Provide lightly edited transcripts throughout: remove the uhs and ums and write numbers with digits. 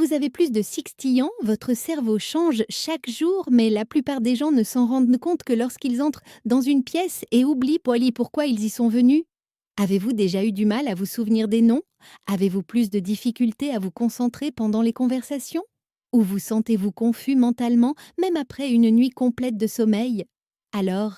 vous avez plus de sixtillants, votre cerveau change chaque jour, mais la plupart des gens ne s'en rendent compte que lorsqu'ils entrent dans une pièce et oublient pourquoi ils y sont venus. Avez-vous déjà eu du mal à vous souvenir des noms? Avez-vous plus de difficultés à vous concentrer pendant les conversations? Ou vous sentez-vous confus mentalement, même après une nuit complète de sommeil? Alors,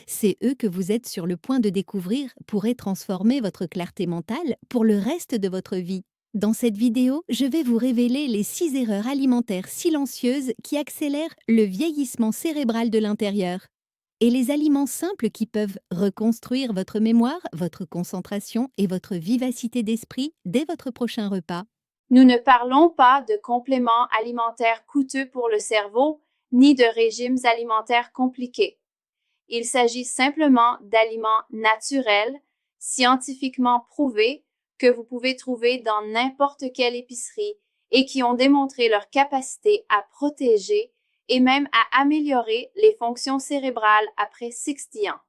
c'est eux que vous êtes sur le point de découvrir pourraient transformer votre clarté mentale pour le reste de votre vie. Dans cette vidéo, je vais vous révéler les 6 erreurs alimentaires silencieuses qui accélèrent le vieillissement cérébral de l'intérieur et les aliments simples qui peuvent reconstruire votre mémoire, votre concentration et votre vivacité d'esprit dès votre prochain repas. Nous ne parlons pas de compléments alimentaires coûteux pour le cerveau, ni de régimes alimentaires compliqués. Il s'agit simplement d'aliments naturels, scientifiquement prouvés, que vous pouvez trouver dans n'importe quelle épicerie et qui ont démontré leur capacité à protéger et même à améliorer les fonctions cérébrales après 60 ans.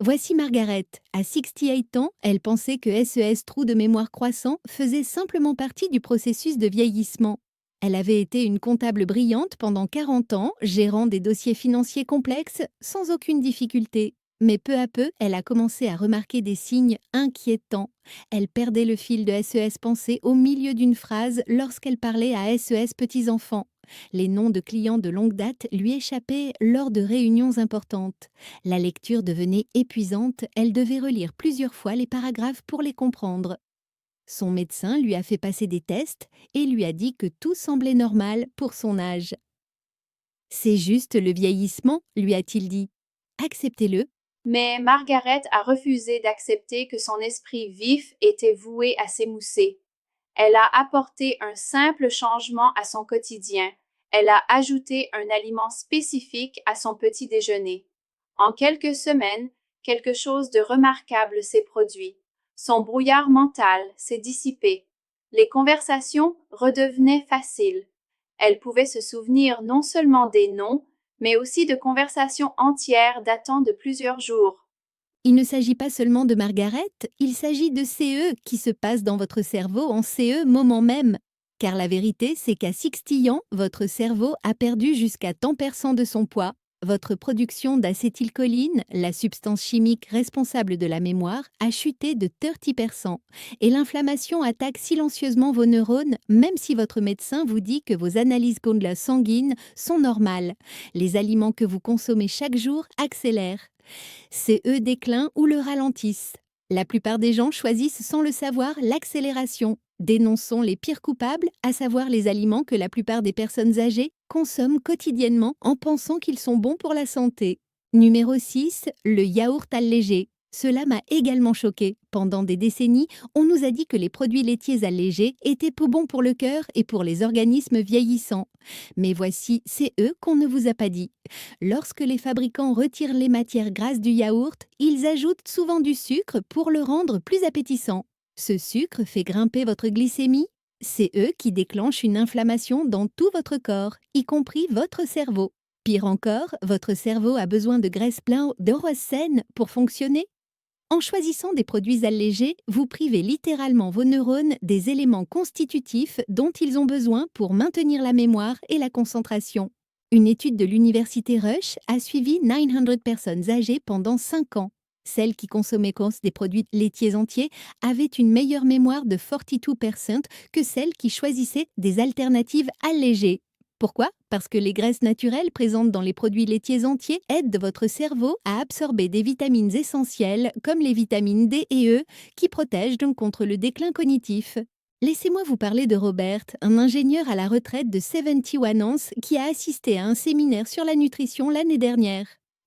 Voici Margaret. À 68 ans, elle pensait que SES trou de mémoire croissant faisait simplement partie du processus de vieillissement. Elle avait été une comptable brillante pendant 40 ans, gérant des dossiers financiers complexes sans aucune difficulté. Mais peu à peu, elle a commencé à remarquer des signes inquiétants. Elle perdait le fil de SES pensée au milieu d'une phrase lorsqu'elle parlait à SES petits-enfants. Les noms de clients de longue date lui échappaient lors de réunions importantes. La lecture devenait épuisante, elle devait relire plusieurs fois les paragraphes pour les comprendre. Son médecin lui a fait passer des tests et lui a dit que tout semblait normal pour son âge. C'est juste le vieillissement, lui a-t-il dit. Acceptez-le. Mais Margaret a refusé d'accepter que son esprit vif était voué à s'émousser. Elle a apporté un simple changement à son quotidien. Elle a ajouté un aliment spécifique à son petit déjeuner. En quelques semaines, quelque chose de remarquable s'est produit. Son brouillard mental s'est dissipé. Les conversations redevenaient faciles. Elle pouvait se souvenir non seulement des noms, mais aussi de conversations entières datant de plusieurs jours. Il ne s'agit pas seulement de Margaret, il s'agit de CE qui se passe dans votre cerveau en CE moment même. Car la vérité, c'est qu'à 60 ans, votre cerveau a perdu jusqu'à tant % de son poids. Votre production d'acétylcholine, la substance chimique responsable de la mémoire, a chuté de 30%. Et l'inflammation attaque silencieusement vos neurones, même si votre médecin vous dit que vos analyses sanguines sont normales. Les aliments que vous consommez chaque jour accélèrent. C'est eux déclinent ou le ralentissent. La plupart des gens choisissent sans le savoir l'accélération. Dénonçons les pires coupables, à savoir les aliments que la plupart des personnes âgées consomment quotidiennement en pensant qu'ils sont bons pour la santé. Numéro 6, le yaourt allégé. Cela m'a également choqué. Pendant des décennies, on nous a dit que les produits laitiers allégés étaient peu bons pour le cœur et pour les organismes vieillissants. Mais voici, c'est eux qu'on ne vous a pas dit. Lorsque les fabricants retirent les matières grasses du yaourt, ils ajoutent souvent du sucre pour le rendre plus appétissant. Ce sucre fait grimper votre glycémie. C'est eux qui déclenchent une inflammation dans tout votre corps, y compris votre cerveau. Pire encore, votre cerveau a besoin de graisse pleine d'heures saines pour fonctionner. En choisissant des produits allégés, vous privez littéralement vos neurones des éléments constitutifs dont ils ont besoin pour maintenir la mémoire et la concentration. Une étude de l'université Rush a suivi 900 personnes âgées pendant 5 ans. Celles qui consommaient des produits laitiers entiers avaient une meilleure mémoire de 42% que celles qui choisissaient des alternatives allégées. Pourquoi? Parce que les graisses naturelles présentes dans les produits laitiers entiers aident votre cerveau à absorber des vitamines essentielles comme les vitamines D et E qui protègent donc contre le déclin cognitif. Laissez-moi vous parler de Robert, un ingénieur à la retraite de 71 ans qui a assisté à un séminaire sur la nutrition l'année dernière.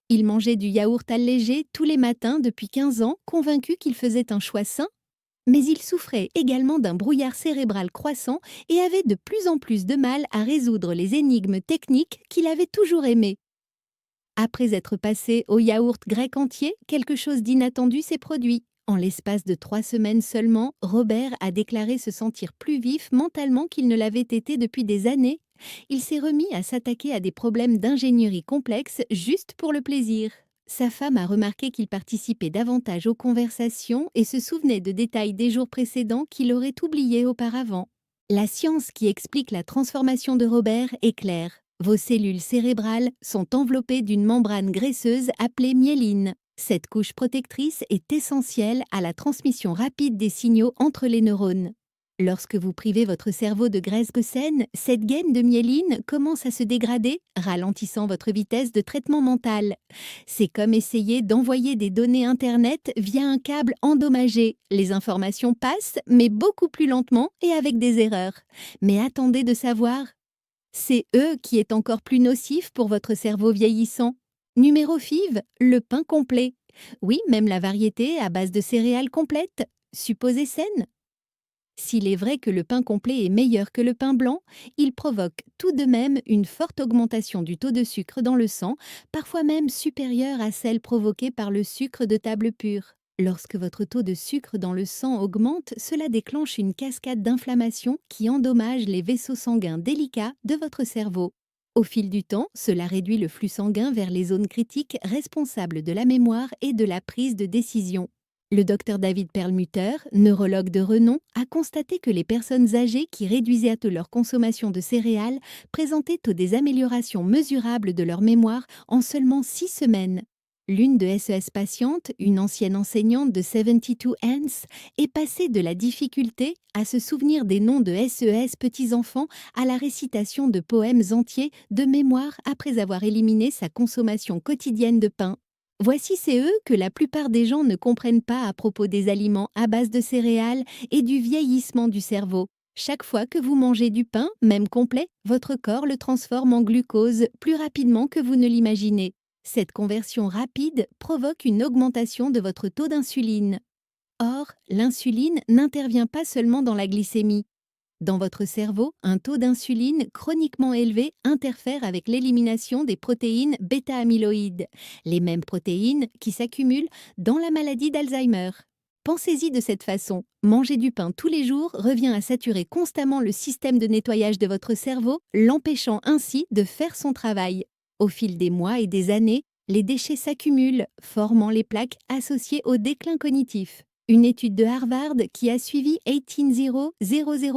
Il mangeait du yaourt allégé tous les matins depuis 15 ans, convaincu qu'il faisait un choix sain, mais il souffrait également d'un brouillard cérébral croissant et avait de plus en plus de mal à résoudre les énigmes techniques qu'il avait toujours aimées. Après être passé au yaourt grec entier, quelque chose d'inattendu s'est produit. En l'espace de 3 semaines seulement, Robert a déclaré se sentir plus vif mentalement qu'il ne l'avait été depuis des années. Il s'est remis à s'attaquer à des problèmes d'ingénierie complexes juste pour le plaisir. Sa femme a remarqué qu'il participait davantage aux conversations et se souvenait de détails des jours précédents qu'il aurait oubliés auparavant. La science qui explique la transformation de Robert est claire. Vos cellules cérébrales sont enveloppées d'une membrane graisseuse appelée myéline. Cette couche protectrice est essentielle à la transmission rapide des signaux entre les neurones. Lorsque vous privez votre cerveau de graisse saine, cette gaine de myéline commence à se dégrader, ralentissant votre vitesse de traitement mental. C'est comme essayer d'envoyer des données Internet via un câble endommagé. Les informations passent, mais beaucoup plus lentement et avec des erreurs. Mais attendez de savoir, c'est eux qui est encore plus nocif pour votre cerveau vieillissant. Numéro FIV, le pain complet. Oui, même la variété à base de céréales complètes, supposée saine. S'il est vrai que le pain complet est meilleur que le pain blanc, il provoque tout de même une forte augmentation du taux de sucre dans le sang, parfois même supérieure à celle provoquée par le sucre de table pur. Lorsque votre taux de sucre dans le sang augmente, cela déclenche une cascade d'inflammation qui endommage les vaisseaux sanguins délicats de votre cerveau. Au fil du temps, cela réduit le flux sanguin vers les zones critiques responsables de la mémoire et de la prise de décision. Le docteur David Perlmutter, neurologue de renom, a constaté que les personnes âgées qui réduisaient leur consommation de céréales présentaient des améliorations mesurables de leur mémoire en seulement 6 semaines. L'une de SES patiente, une ancienne enseignante de 72 Hands, est passée de la difficulté à se souvenir des noms de SES petits-enfants à la récitation de poèmes entiers de mémoire après avoir éliminé sa consommation quotidienne de pain. Voici ces eux que la plupart des gens ne comprennent pas à propos des aliments à base de céréales et du vieillissement du cerveau. Chaque fois que vous mangez du pain, même complet, votre corps le transforme en glucose plus rapidement que vous ne l'imaginez. Cette conversion rapide provoque une augmentation de votre taux d'insuline. Or, l'insuline n'intervient pas seulement dans la glycémie. Dans votre cerveau, un taux d'insuline chroniquement élevé interfère avec l'élimination des protéines bêta-amyloïdes, les mêmes protéines qui s'accumulent dans la maladie d'Alzheimer. Pensez-y de cette façon, manger du pain tous les jours revient à saturer constamment le système de nettoyage de votre cerveau, l'empêchant ainsi de faire son travail. Au fil des mois et des années, les déchets s'accumulent, formant les plaques associées au déclin cognitif. Une étude de Harvard qui a suivi 18000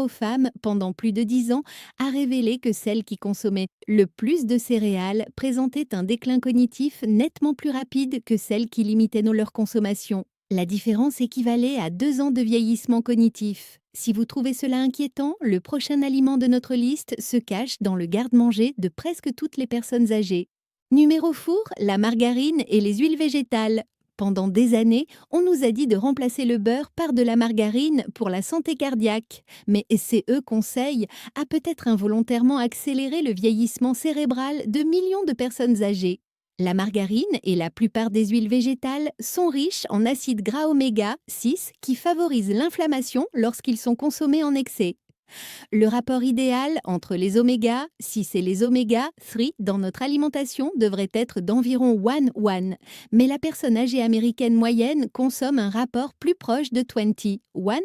femmes pendant plus de 10 ans a révélé que celles qui consommaient le plus de céréales présentaient un déclin cognitif nettement plus rapide que celles qui limitaient leur consommation. La différence équivalait à 2 ans de vieillissement cognitif. Si vous trouvez cela inquiétant, le prochain aliment de notre liste se cache dans le garde-manger de presque toutes les personnes âgées. Numéro four, la margarine et les huiles végétales. Pendant des années, on nous a dit de remplacer le beurre par de la margarine pour la santé cardiaque. Mais ces conseils a peut-être involontairement accéléré le vieillissement cérébral de millions de personnes âgées. La margarine et la plupart des huiles végétales sont riches en acides gras oméga 6 qui favorisent l'inflammation lorsqu'ils sont consommés en excès. Le rapport idéal entre les oméga 6 et les oméga 3 dans notre alimentation devrait être d'environ 1:1, mais la personne âgée américaine moyenne consomme un rapport plus proche de 20:1.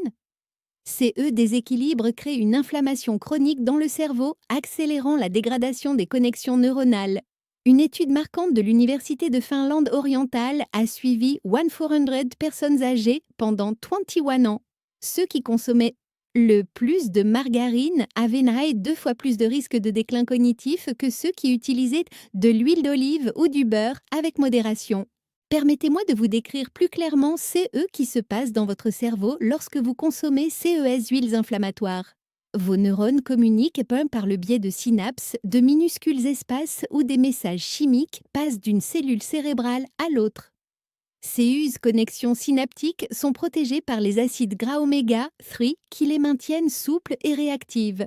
Ces déséquilibres créent une inflammation chronique dans le cerveau, accélérant la dégradation des connexions neuronales. Une étude marquante de l'Université de Finlande orientale a suivi 1,400 personnes âgées pendant 21 ans. Ceux qui consommaient le plus de margarine avaient 2 fois plus de risques de déclin cognitif que ceux qui utilisaient de l'huile d'olive ou du beurre avec modération. Permettez-moi de vous décrire plus clairement qui se passent dans votre cerveau lorsque vous consommez ces huiles inflammatoires. Vos neurones communiquent par le biais de synapses, de minuscules espaces où des messages chimiques passent d'une cellule cérébrale à l'autre. Ces connexions synaptiques sont protégées par les acides gras oméga 3 qui les maintiennent souples et réactives.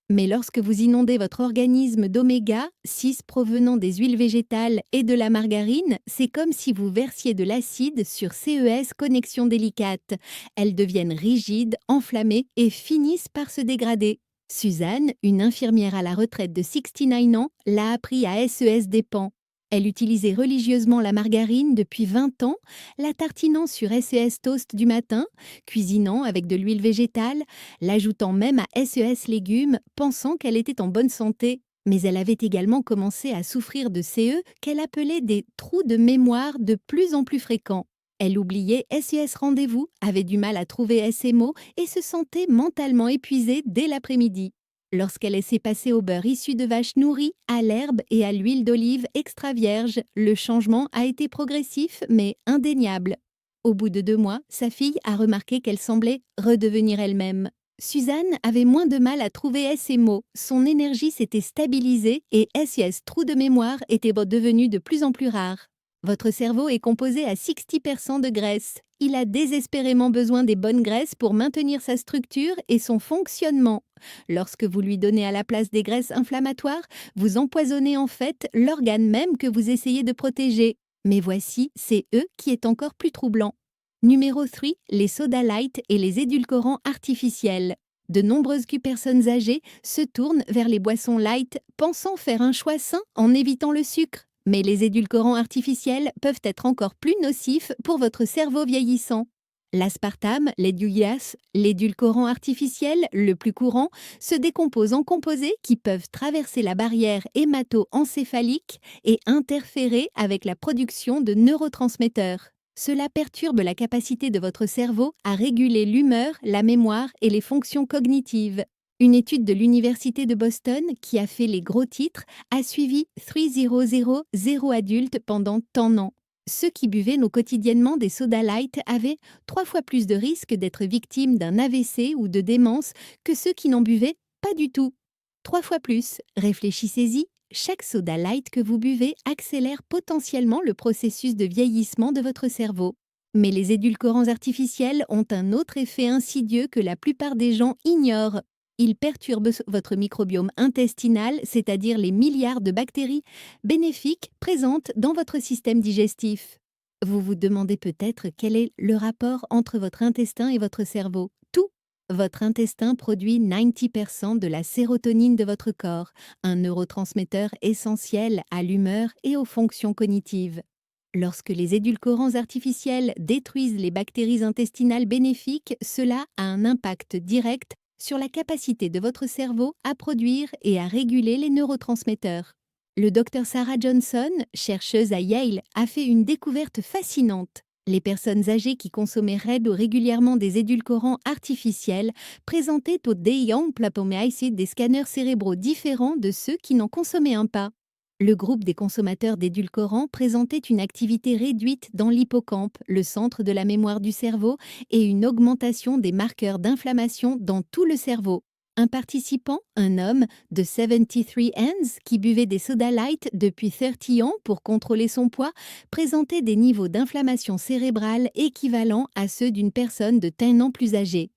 Mais lorsque vous inondez votre organisme d'oméga 6 provenant des huiles végétales et de la margarine, c'est comme si vous versiez de l'acide sur ces connexions délicates. Elles deviennent rigides, enflammées et finissent par se dégrader. Suzanne, une infirmière à la retraite de 69 ans, l'a appris à SES dépens. Elle utilisait religieusement la margarine depuis 20 ans, la tartinant sur SES toast du matin, cuisinant avec de l'huile végétale, l'ajoutant même à SES légumes, pensant qu'elle était en bonne santé. Mais elle avait également commencé à souffrir de qu'elle appelait des trous de mémoire de plus en plus fréquents. Elle oubliait SES rendez-vous, avait du mal à trouver ses mots et se sentait mentalement épuisée dès l'après-midi. Lorsqu'elle s'est passée au beurre issu de vaches nourries, à l'herbe et à l'huile d'olive extra vierge, le changement a été progressif mais indéniable. Au bout de 2 mois, sa fille a remarqué qu'elle semblait redevenir elle-même. Suzanne avait moins de mal à trouver ses mots, son énergie s'était stabilisée et SES trou de mémoire était devenu de plus en plus rare. Votre cerveau est composé à 60% de graisse. Il a désespérément besoin des bonnes graisses pour maintenir sa structure et son fonctionnement. Lorsque vous lui donnez à la place des graisses inflammatoires, vous empoisonnez en fait l'organe même que vous essayez de protéger. Mais voici, c'est eux qui est encore plus troublant. Numéro 3, les soda light et les édulcorants artificiels. De nombreuses personnes âgées se tournent vers les boissons light, pensant faire un choix sain en évitant le sucre. Mais les édulcorants artificiels peuvent être encore plus nocifs pour votre cerveau vieillissant. L'aspartame, l'édulcorant artificiel, le plus courant, se décompose en composés qui peuvent traverser la barrière hémato-encéphalique et interférer avec la production de neurotransmetteurs. Cela perturbe la capacité de votre cerveau à réguler l'humeur, la mémoire et les fonctions cognitives. Une étude de l'Université de Boston, qui a fait les gros titres, a suivi 3000 adultes pendant un an. Ceux qui buvaient quotidiennement des soda light avaient 3 fois plus de risques d'être victimes d'un AVC ou de démence que ceux qui n'en buvaient pas du tout. 3 fois plus. Réfléchissez-y, chaque soda light que vous buvez accélère potentiellement le processus de vieillissement de votre cerveau. Mais les édulcorants artificiels ont un autre effet insidieux que la plupart des gens ignorent. Ils perturbent votre microbiome intestinal, c'est-à-dire les milliards de bactéries bénéfiques présentes dans votre système digestif. Vous vous demandez peut-être quel est le rapport entre votre intestin et votre cerveau. Tout. Votre intestin produit 90% de la sérotonine de votre corps, un neurotransmetteur essentiel à l'humeur et aux fonctions cognitives. Lorsque les édulcorants artificiels détruisent les bactéries intestinales bénéfiques, cela a un impact direct sur la capacité de votre cerveau à produire et à réguler les neurotransmetteurs. Le Dr Sarah Johnson, chercheuse à Yale, a fait une découverte fascinante. Les personnes âgées qui consommaient régulièrement des édulcorants artificiels présentaient au DEAN-plapomycin des scanners cérébraux différents de ceux qui n'en consommaient un pas. Le groupe des consommateurs d'édulcorants présentait une activité réduite dans l'hippocampe, le centre de la mémoire du cerveau, et une augmentation des marqueurs d'inflammation dans tout le cerveau. Un participant, un homme de 73 ans qui buvait des soda light depuis 30 ans pour contrôler son poids, présentait des niveaux d'inflammation cérébrale équivalents à ceux d'une personne de 10 ans plus âgée.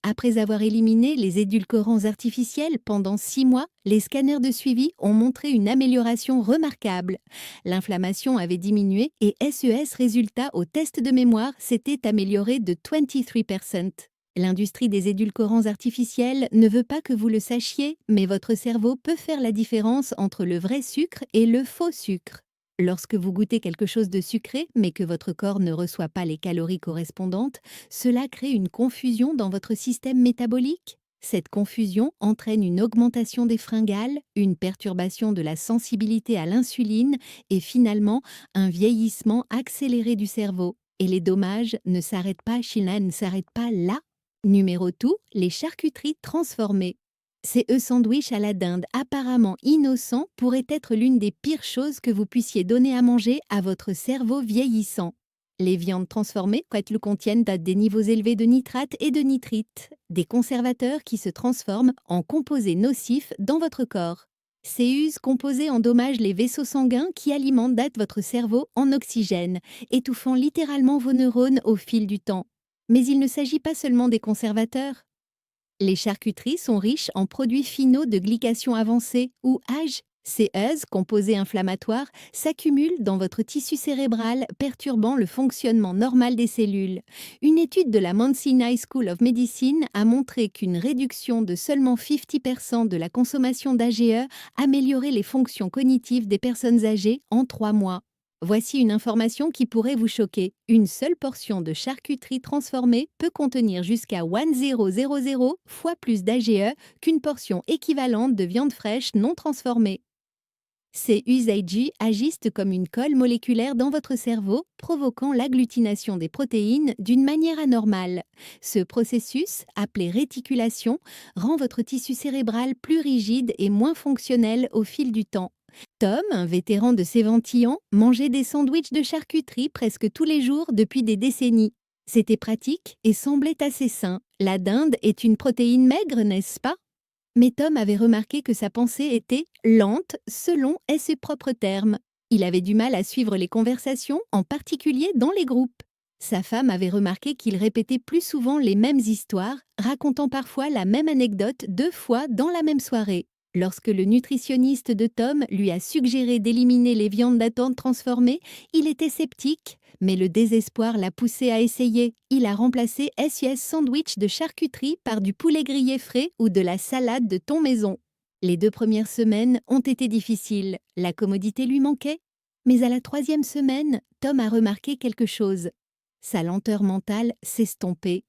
Après avoir éliminé les édulcorants artificiels pendant 6 mois, les scanners de suivi ont montré une amélioration remarquable. L'inflammation avait diminué et SES résultat au test de mémoire s'était amélioré de 23%. L'industrie des édulcorants artificiels ne veut pas que vous le sachiez, mais votre cerveau peut faire la différence entre le vrai sucre et le faux sucre. Lorsque vous goûtez quelque chose de sucré, mais que votre corps ne reçoit pas les calories correspondantes, cela crée une confusion dans votre système métabolique. Cette confusion entraîne une augmentation des fringales, une perturbation de la sensibilité à l'insuline et finalement un vieillissement accéléré du cerveau. Et les dommages ne s'arrêtent pas, Sheila, ne s'arrêtent pas là. Numéro 2, les charcuteries transformées. Ces sandwichs à la dinde apparemment innocents pourraient être l'une des pires choses que vous puissiez donner à manger à votre cerveau vieillissant. Les viandes transformées contiennent des niveaux élevés de nitrates et de nitrites, des conservateurs qui se transforment en composés nocifs dans votre corps. Ces uses composés endommagent les vaisseaux sanguins qui alimentent votre cerveau en oxygène, étouffant littéralement vos neurones au fil du temps. Mais il ne s'agit pas seulement des conservateurs. Les charcuteries sont riches en produits finaux de glycation avancée ou AGE. Ces composés inflammatoires, s'accumulent dans votre tissu cérébral, perturbant le fonctionnement normal des cellules. Une étude de la Mount Sinai School of Medicine a montré qu'une réduction de seulement 50% de la consommation d'AGE améliorait les fonctions cognitives des personnes âgées en 3 mois. Voici une information qui pourrait vous choquer. Une seule portion de charcuterie transformée peut contenir jusqu'à 1000 fois plus d'AGE qu'une portion équivalente de viande fraîche non transformée. Ces USAID agissent comme une colle moléculaire dans votre cerveau, provoquant l'agglutination des protéines d'une manière anormale. Ce processus, appelé réticulation, rend votre tissu cérébral plus rigide et moins fonctionnel au fil du temps. Tom, un vétéran de Séventillan, mangeait des sandwichs de charcuterie presque tous les jours depuis des décennies. C'était pratique et semblait assez sain. La dinde est une protéine maigre, n'est-ce pas? Mais Tom avait remarqué que sa pensée était lente selon ses propres termes. Il avait du mal à suivre les conversations, en particulier dans les groupes. Sa femme avait remarqué qu'il répétait plus souvent les mêmes histoires, racontant parfois la même anecdote 2 fois dans la même soirée. Lorsque le nutritionniste de Tom lui a suggéré d'éliminer les viandes d'attente transformées, il était sceptique, mais le désespoir l'a poussé à essayer. Il a remplacé SUS sandwich de charcuterie par du poulet grillé frais ou de la salade de thon maison. Les 2 premières semaines ont été difficiles, la commodité lui manquait. Mais à la 3e semaine, Tom a remarqué quelque chose. Sa lenteur mentale s'estompait.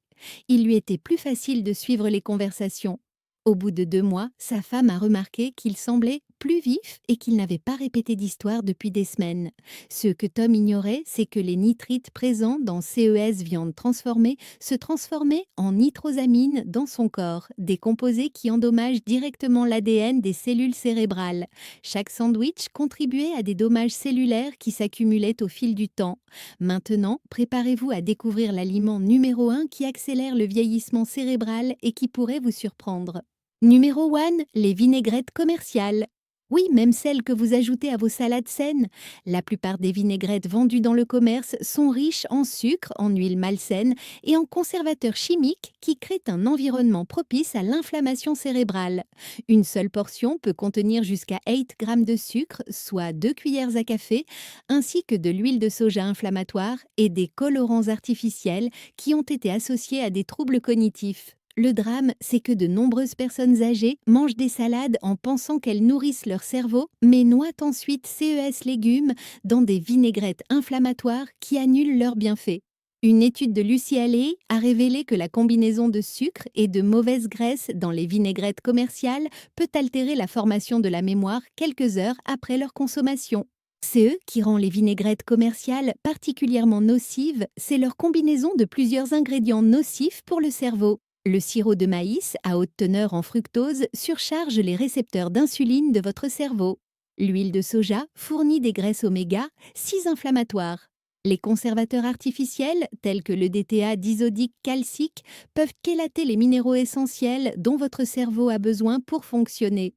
Il lui était plus facile de suivre les conversations. Au bout de 2 mois, sa femme a remarqué qu'il semblait plus vif et qu'il n'avait pas répété d'histoire depuis des semaines. Ce que Tom ignorait, c'est que les nitrites présents dans CES viande transformée se transformaient en nitrosamine dans son corps, des composés qui endommagent directement l'ADN des cellules cérébrales. Chaque sandwich contribuait à des dommages cellulaires qui s'accumulaient au fil du temps. Maintenant, préparez-vous à découvrir l'aliment numéro 1 qui accélère le vieillissement cérébral et qui pourrait vous surprendre. Numéro 1, les vinaigrettes commerciales. Oui, même celles que vous ajoutez à vos salades saines. La plupart des vinaigrettes vendues dans le commerce sont riches en sucre, en huile malsaine et en conservateurs chimiques qui créent un environnement propice à l'inflammation cérébrale. Une seule portion peut contenir jusqu'à 8 grammes de sucre, soit 2 cuillères à café, ainsi que de l'huile de soja inflammatoire et des colorants artificiels qui ont été associés à des troubles cognitifs. Le drame, c'est que de nombreuses personnes âgées mangent des salades en pensant qu'elles nourrissent leur cerveau, mais noient ensuite CES légumes dans des vinaigrettes inflammatoires qui annulent leurs bienfaits. Une étude de Lucy Haley a révélé que la combinaison de sucre et de mauvaise graisse dans les vinaigrettes commerciales peut altérer la formation de la mémoire quelques heures après leur consommation. Ce qui rend les vinaigrettes commerciales particulièrement nocives, c'est leur combinaison de plusieurs ingrédients nocifs pour le cerveau. Le sirop de maïs, à haute teneur en fructose, surcharge les récepteurs d'insuline de votre cerveau. L'huile de soja fournit des graisses oméga, 6 inflammatoires. Les conservateurs artificiels, tels que le DTA disodique calcique, peuvent chélater les minéraux essentiels dont votre cerveau a besoin pour fonctionner.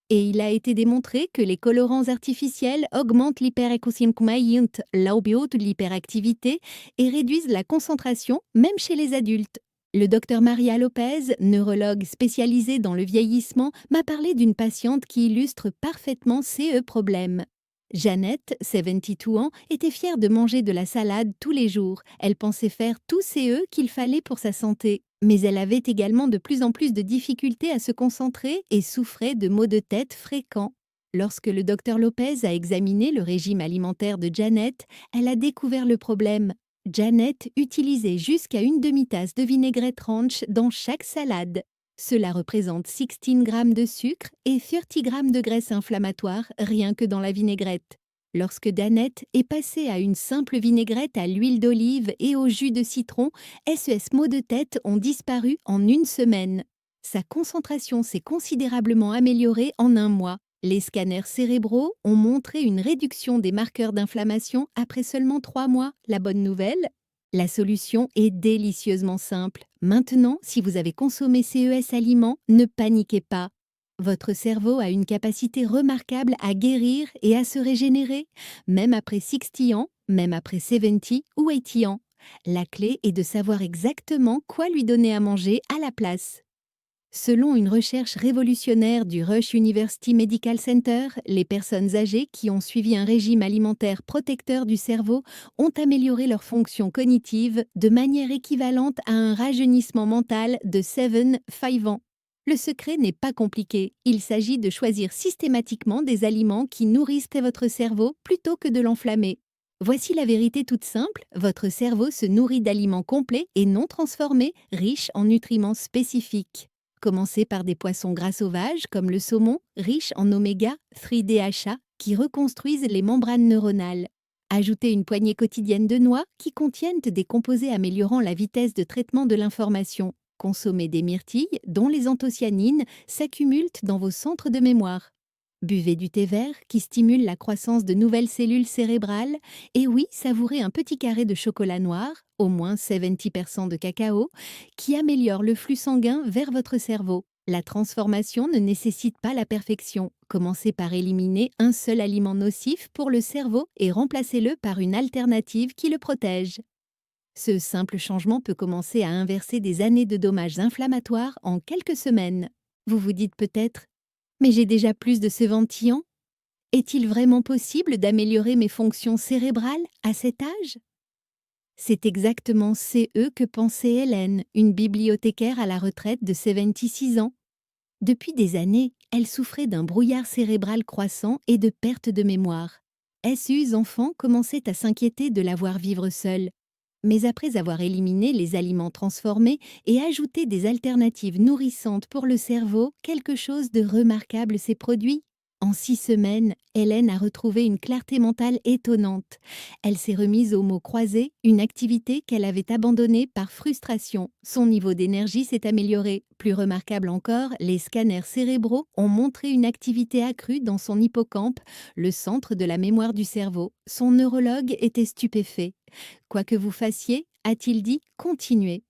Et il a été démontré que les colorants artificiels augmentent l'hyperactivité et réduisent la concentration, même chez les adultes. Le docteur Maria Lopez, neurologue spécialisée dans le vieillissement, m'a parlé d'une patiente qui illustre parfaitement ces problèmes. Jeannette, 72 ans, était fière de manger de la salade tous les jours. Elle pensait faire tous ces qu'il fallait pour sa santé. Mais elle avait également de plus en plus de difficultés à se concentrer et souffrait de maux de tête fréquents. Lorsque le docteur Lopez a examiné le régime alimentaire de Janet, elle a découvert le problème. Janet utilisait jusqu'à une demi-tasse de vinaigrette ranch dans chaque salade. Cela représente 16 grammes de sucre et 30 grammes de graisse inflammatoire rien que dans la vinaigrette. Lorsque Janet est passée à une simple vinaigrette à l'huile d'olive et au jus de citron, SES maux de tête ont disparu en une semaine. Sa concentration s'est considérablement améliorée en un mois. Les scanners cérébraux ont montré une réduction des marqueurs d'inflammation après seulement 3 mois. La bonne nouvelle ? La solution est délicieusement simple. Maintenant, si vous avez consommé CES aliments, ne paniquez pas. Votre cerveau a une capacité remarquable à guérir et à se régénérer, même après 60 ans, même après 70 ou 80 ans. La clé est de savoir exactement quoi lui donner à manger à la place. Selon une recherche révolutionnaire du Rush University Medical Center, les personnes âgées qui ont suivi un régime alimentaire protecteur du cerveau ont amélioré leur fonction cognitive de manière équivalente à un rajeunissement mental de 7-5 ans. Le secret n'est pas compliqué, il s'agit de choisir systématiquement des aliments qui nourrissent votre cerveau plutôt que de l'enflammer. Voici la vérité toute simple, votre cerveau se nourrit d'aliments complets et non transformés, riches en nutriments spécifiques. Commencez par des poissons gras sauvages comme le saumon, riche en oméga 3-DHA, qui reconstruisent les membranes neuronales. Ajoutez une poignée quotidienne de noix qui contiennent des composés améliorant la vitesse de traitement de l'information. Consommez des myrtilles dont les anthocyanines s'accumulent dans vos centres de mémoire. Buvez du thé vert qui stimule la croissance de nouvelles cellules cérébrales. Et oui, savourez un petit carré de chocolat noir, au moins 70% de cacao, qui améliore le flux sanguin vers votre cerveau. La transformation ne nécessite pas la perfection. Commencez par éliminer un seul aliment nocif pour le cerveau et remplacez-le par une alternative qui le protège. Ce simple changement peut commencer à inverser des années de dommages inflammatoires en quelques semaines. Vous vous dites peut-être: mais j'ai déjà plus de ce ventillon. Est-il vraiment possible d'améliorer mes fonctions cérébrales à cet âge? C'est exactement que pensait Hélène, une bibliothécaire à la retraite de 76 ans. Depuis des années, elle souffrait d'un brouillard cérébral croissant et de perte de mémoire. Sus enfant commençait à s'inquiéter de la voir vivre seule. Mais après avoir éliminé les aliments transformés et ajouté des alternatives nourrissantes pour le cerveau, quelque chose de remarquable s'est produit. En 6 semaines, Hélène a retrouvé une clarté mentale étonnante. Elle s'est remise aux mots croisés, une activité qu'elle avait abandonnée par frustration. Son niveau d'énergie s'est amélioré. Plus remarquable encore, les scanners cérébraux ont montré une activité accrue dans son hippocampe, le centre de la mémoire du cerveau. Son neurologue était stupéfait. Quoi que vous fassiez, a-t-il dit, continuez.